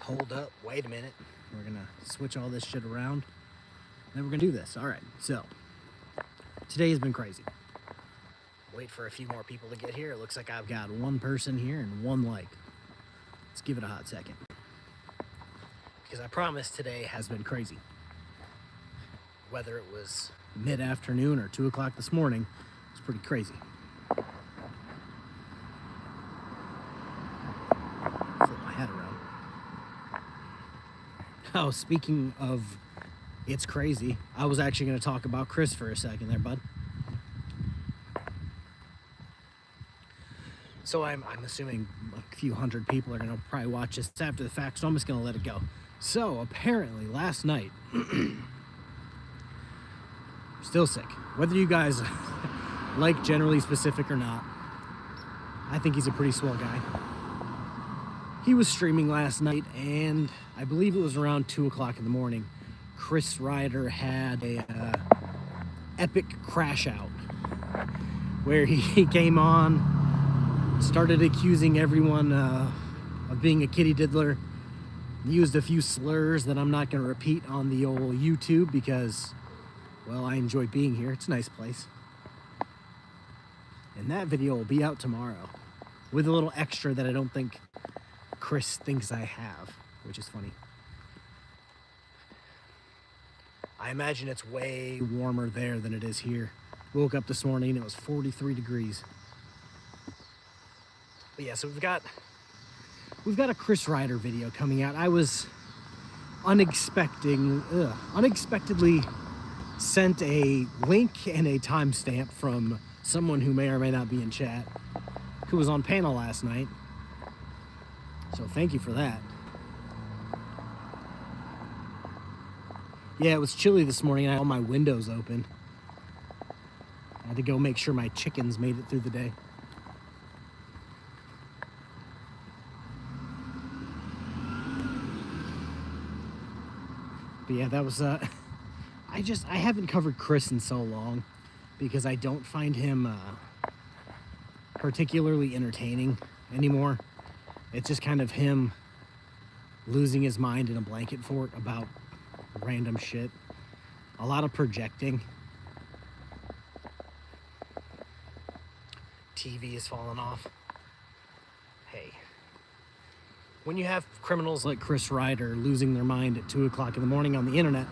hold up, wait a minute. We're gonna switch all this shit around. Then we're gonna do this. All right, so today has been crazy. Wait for a few more people to get here. It looks like I've got one person here and one like. Let's give it a hot second. Because I promise today has been crazy. Whether it was mid-afternoon or 2 o'clock this morning, it's pretty crazy. Flip my head around. Oh, speaking of it's crazy, I was actually going to talk about Chris for a second there, bud. So I'm assuming a few hundred people are going to probably watch this after the fact, so I'm just going to let it go. So apparently last night, still sick. Whether you guys like Generally Specific or not, I think he's a pretty swell guy. He was streaming last night, and I believe it was around 2 o'clock in the morning. Chris Ryder had a epic crash out where he came on, started accusing everyone of being a kitty diddler, used a few slurs that I'm not going to repeat on the old YouTube because, well, I enjoy being here. It's a nice place. And that video will be out tomorrow with a little extra that I don't think Chris thinks I have, which is funny. I imagine it's way warmer there than it is here. Woke up this morning and it was 43 degrees. But yeah, so we've got a Chris Ryder video coming out. I was unexpectedly sent a link and a timestamp from someone who may or may not be in chat, who was on panel last night. So thank you for that. Yeah, it was chilly this morning and I had all my windows open. I had to go make sure my chickens made it through the day. But yeah, that was, I haven't covered Chris in so long because I don't find him particularly entertaining anymore. It's just kind of him losing his mind in a blanket fort about random shit. A lot of projecting. TV is falling off. Hey. When you have criminals like Chris Ryder losing their mind at 2 o'clock in the morning on the internet,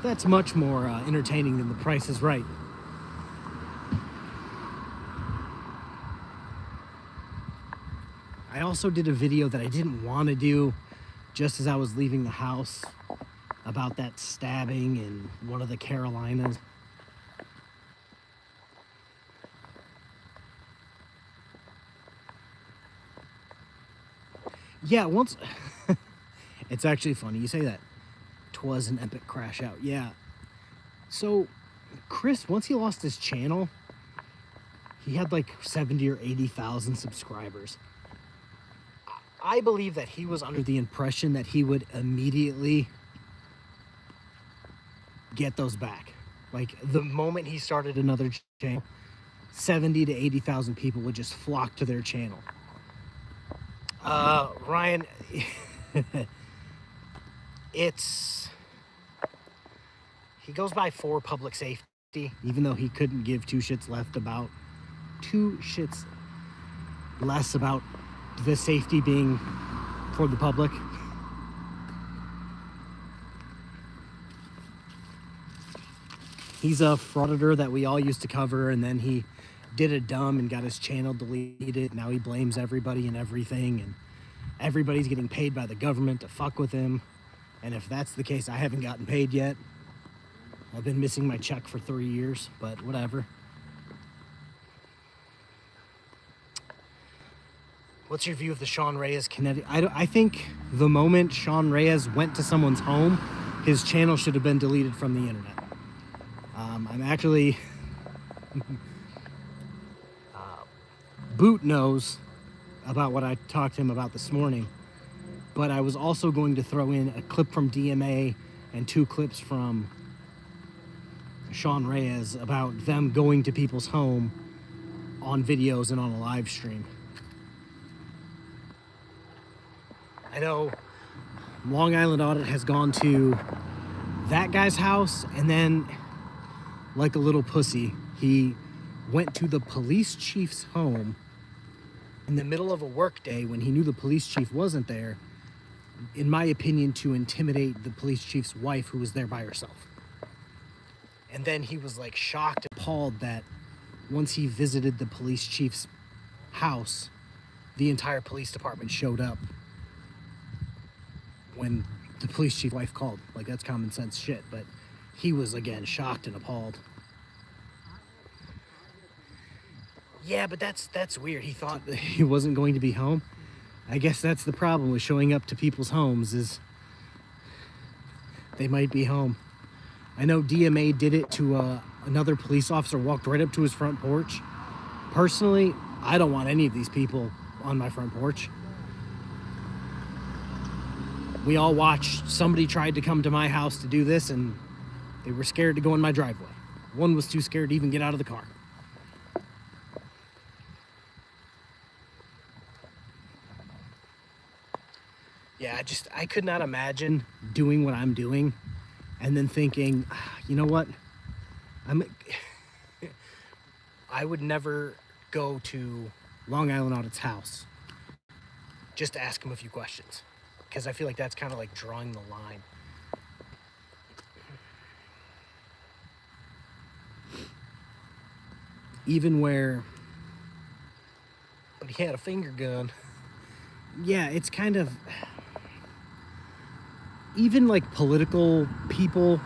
that's much more entertaining than The Price is Right. I also did a video that I didn't want to do just as I was leaving the house about that stabbing in one of the Carolinas. Yeah, once... It's actually funny you say that. 'Twas an epic crash out. Yeah. So, Chris, once he lost his channel, he had like 70 or 80,000 subscribers. I believe that he was under the impression that he would immediately get those back. Like, the moment he started another channel, 70 to 80,000 people would just flock to their channel. Ryan, he goes by for public safety, even though he couldn't give two shits less about the safety being for the public. He's a frauditor that we all used to cover, and then he did a dumb and got his channel deleted. Now he blames everybody and everything, and everybody's getting paid by the government to fuck with him. And if that's the case, I haven't gotten paid yet. I've been missing my check for 3 years, but whatever. What's your view of the Sean Reyes kinetic? I think the moment Sean Reyes went to someone's home, his channel should have been deleted from the internet. I'm actually... Boot knows about what I talked to him about this morning, but I was also going to throw in a clip from DMA and 2 clips from Sean Reyes about them going to people's home on videos and on a live stream. I know Long Island Audit has gone to that guy's house, and then, like a little pussy, he went to the police chief's home in the middle of a workday when he knew the police chief wasn't there, in my opinion, to intimidate the police chief's wife, who was there by herself. And then he was like shocked and appalled that once he visited the police chief's house, the entire police department showed up when the police chief wife called. Like, that's common sense shit, but he was, again, shocked and appalled. Yeah, but that's weird. He thought that he wasn't going to be home. I guess that's the problem with showing up to people's homes, is they might be home. I know DMA did it to another police officer, walked right up to his front porch. Personally, I don't want any of these people on my front porch. We all watched. Somebody tried to come to my house to do this, and they were scared to go in my driveway. One was too scared to even get out of the car. Yeah, I could not imagine doing what I'm doing and then thinking, you know what? I would never go to Long Island Audit's house just to ask him a few questions, because I feel like that's kind of like drawing the line. Even where, but he had a finger gun. Yeah, it's kind of, even like political people,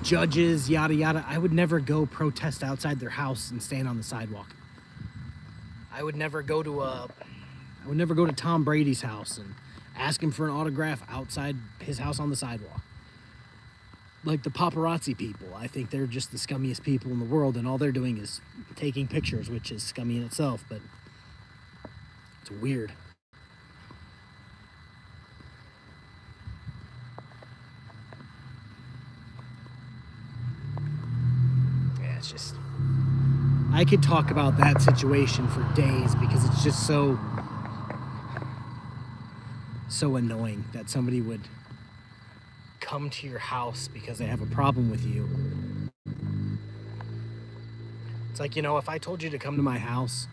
judges, yada yada, I would never go protest outside their house and stand on the sidewalk. I would never go to Tom Brady's house and ask him for an autograph outside his house on the sidewalk. Like the paparazzi people, I think they're just the scummiest people in the world, and all they're doing is taking pictures, which is scummy in itself, but it's weird. Yeah, it's just, I could talk about that situation for days, because it's just so annoying that somebody would come to your house because they have a problem with you. It's like, if I told you to come to my house,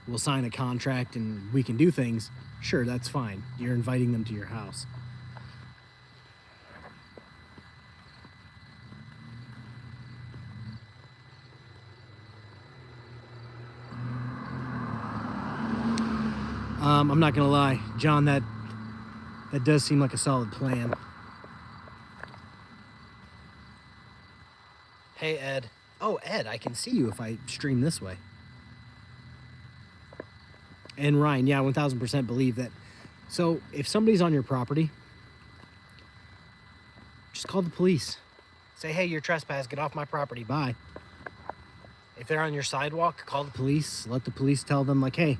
we'll sign a contract and we can do things, sure, that's fine. You're inviting them to your house. I'm not gonna lie, John, that does seem like a solid plan. Hey, Ed. Oh, Ed, I can see you if I stream this way. And Ryan, yeah, 1000% believe that. So if somebody's on your property, just call the police. Say, hey, you're trespassing, get off my property, bye. If they're on your sidewalk, call the police. Let the police tell them, like, hey,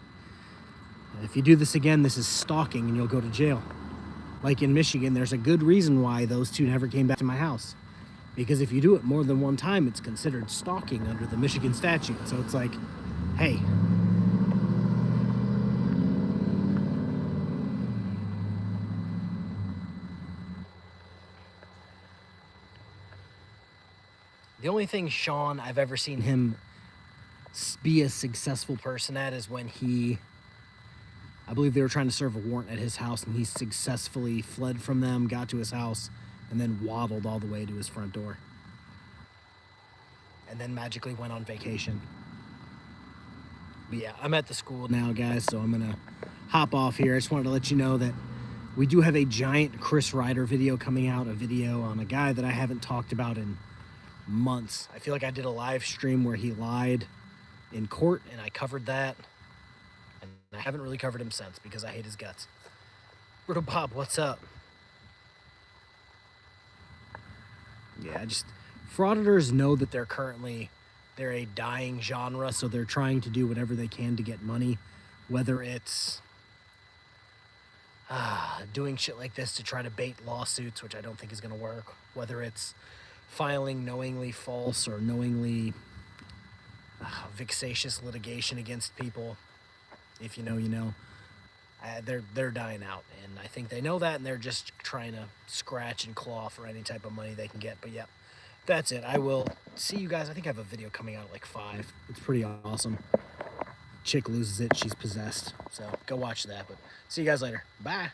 if you do this again, this is stalking and you'll go to jail. Like in Michigan, there's a good reason why those two never came back to my house. Because if you do it more than one time, it's considered stalking under the Michigan statute. So it's like, hey. The only thing, Sean, I've ever seen him be a successful person at is when I believe they were trying to serve a warrant at his house, and he successfully fled from them, got to his house, and then waddled all the way to his front door. And then magically went on vacation. But yeah, I'm at the school now, guys, so I'm gonna hop off here. I just wanted to let you know that we do have a giant Chris Ryder video coming out, a video on a guy that I haven't talked about in months. I feel like I did a live stream where he lied in court, and I covered that. And I haven't really covered him since because I hate his guts. Bro Bob, what's up? Yeah, frauditors know that they're a dying genre, so they're trying to do whatever they can to get money, whether it's doing shit like this to try to bait lawsuits, which I don't think is going to work, whether it's filing knowingly false or knowingly vexatious litigation against people. If you know, you know. they're dying out, and I think they know that, and they're just trying to scratch and claw for any type of money they can get. But yeah, that's it. I will see you guys. I think I have a video coming out at like 5. It's pretty awesome. Chick loses it, she's possessed. So go watch that. But see you guys later. Bye.